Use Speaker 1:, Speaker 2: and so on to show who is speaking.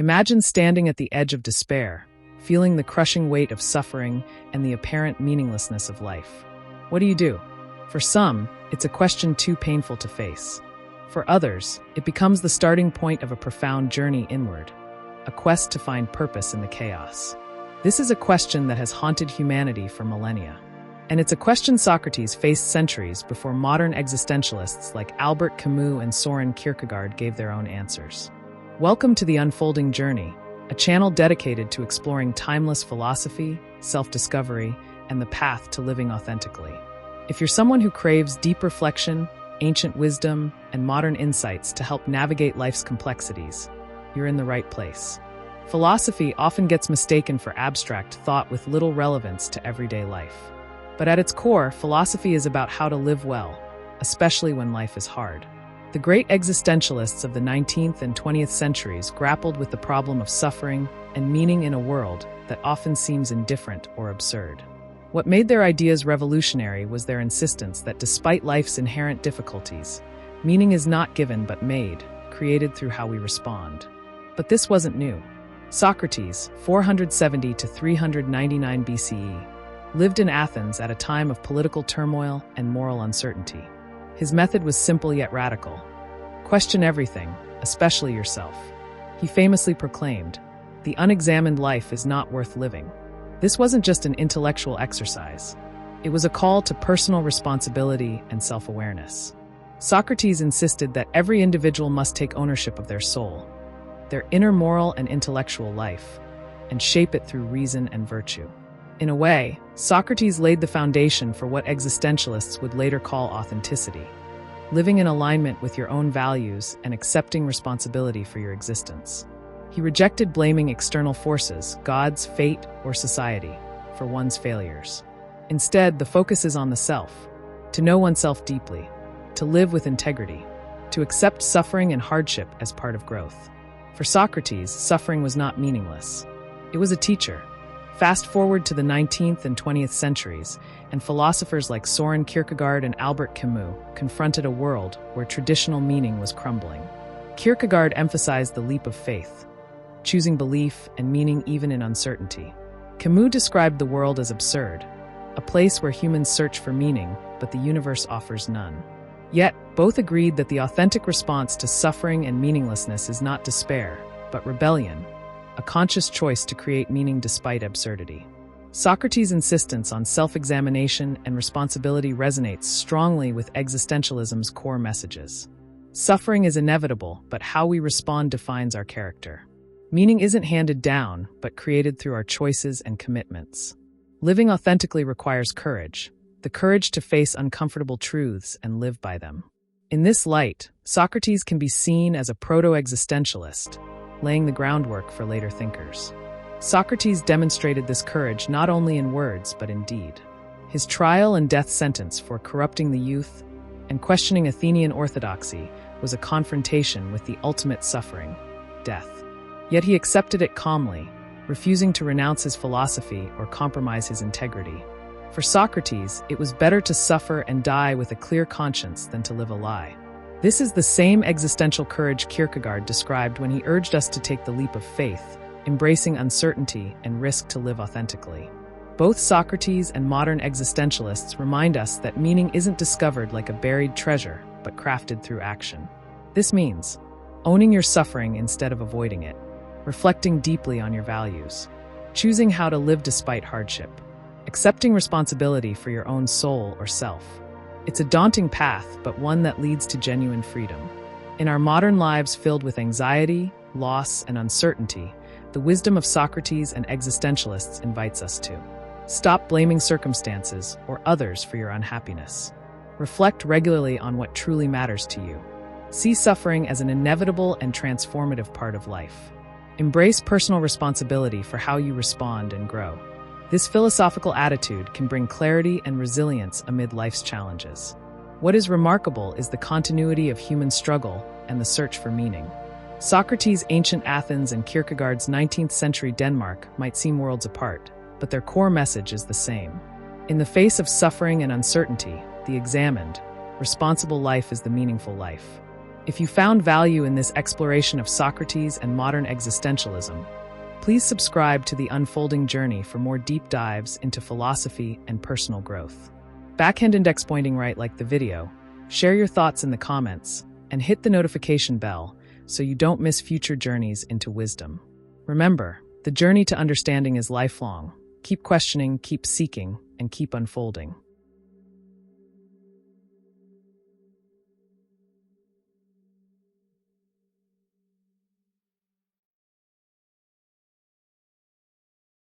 Speaker 1: Imagine standing at the edge of despair, feeling the crushing weight of suffering and the apparent meaninglessness of life. What do? For some, it's a question too painful to face. For others, it becomes the starting point of a profound journey inward, a quest to find purpose in the chaos. This is a question that has haunted humanity for millennia. And it's a question Socrates faced centuries before modern existentialists like Albert Camus and Søren Kierkegaard gave their own answers. Welcome to The Unfolding Journey, a channel dedicated to exploring timeless philosophy, self-discovery, and the path to living authentically. If you're someone who craves deep reflection, ancient wisdom, and modern insights to help navigate life's complexities, you're in the right place. Philosophy often gets mistaken for abstract thought with little relevance to everyday life. But at its core, philosophy is about how to live well, especially when life is hard. The great existentialists of the 19th and 20th centuries grappled with the problem of suffering and meaning in a world that often seems indifferent or absurd. What made their ideas revolutionary was their insistence that despite life's inherent difficulties, meaning is not given but made, created through how we respond. But this wasn't new. Socrates, 470 to 399 BCE, lived in Athens at a time of political turmoil and moral uncertainty. His method was simple yet radical. Question everything, especially yourself. He famously proclaimed, "The unexamined life is not worth living." This wasn't just an intellectual exercise. It was a call to personal responsibility and self-awareness. Socrates insisted that every individual must take ownership of their soul, their inner moral and intellectual life, and shape it through reason and virtue. In a way, Socrates laid the foundation for what existentialists would later call authenticity, living in alignment with your own values and accepting responsibility for your existence. He rejected blaming external forces, gods, fate, or society, for one's failures. Instead, the focus is on the self, to know oneself deeply, to live with integrity, to accept suffering and hardship as part of growth. For Socrates, suffering was not meaningless. It was a teacher. Fast forward to the 19th and 20th centuries, and philosophers like Søren Kierkegaard and Albert Camus confronted a world where traditional meaning was crumbling. Kierkegaard emphasized the leap of faith, choosing belief and meaning even in uncertainty. Camus described the world as absurd, a place where humans search for meaning, but the universe offers none. Yet, both agreed that the authentic response to suffering and meaninglessness is not despair, but rebellion, a conscious choice to create meaning despite absurdity. Socrates' insistence on self-examination and responsibility resonates strongly with existentialism's core messages. Suffering is inevitable, but how we respond defines our character. Meaning isn't handed down, but created through our choices and commitments. Living authentically requires courage, the courage to face uncomfortable truths and live by them. In this light, Socrates can be seen as a proto-existentialist, laying the groundwork for later thinkers. Socrates demonstrated this courage not only in words but in deed. His trial and death sentence for corrupting the youth and questioning Athenian orthodoxy was a confrontation with the ultimate suffering, death. Yet he accepted it calmly, refusing to renounce his philosophy or compromise his integrity. For Socrates, it was better to suffer and die with a clear conscience than to live a lie. This is the same existential courage Kierkegaard described when he urged us to take the leap of faith, embracing uncertainty and risk to live authentically. Both Socrates and modern existentialists remind us that meaning isn't discovered like a buried treasure, but crafted through action. This means owning your suffering instead of avoiding it, reflecting deeply on your values, choosing how to live despite hardship, accepting responsibility for your own soul or self. It's a daunting path, but one that leads to genuine freedom. In our modern lives filled with anxiety, loss, and uncertainty, the wisdom of Socrates and existentialists invites us to stop blaming circumstances or others for your unhappiness. Reflect regularly on what truly matters to you. See suffering as an inevitable and transformative part of life. Embrace personal responsibility for how you respond and grow. This philosophical attitude can bring clarity and resilience amid life's challenges. What is remarkable is the continuity of human struggle and the search for meaning. Socrates' ancient Athens and Kierkegaard's 19th century Denmark might seem worlds apart, but their core message is the same. In the face of suffering and uncertainty, the examined, responsible life is the meaningful life. If you found value in this exploration of Socrates and modern existentialism, please subscribe to The Unfolding Journey for more deep dives into philosophy and personal growth. Backhand index pointing right like the video, share your thoughts in the comments, and hit the notification bell so you don't miss future journeys into wisdom. Remember, the journey to understanding is lifelong. Keep questioning, keep seeking, and keep unfolding.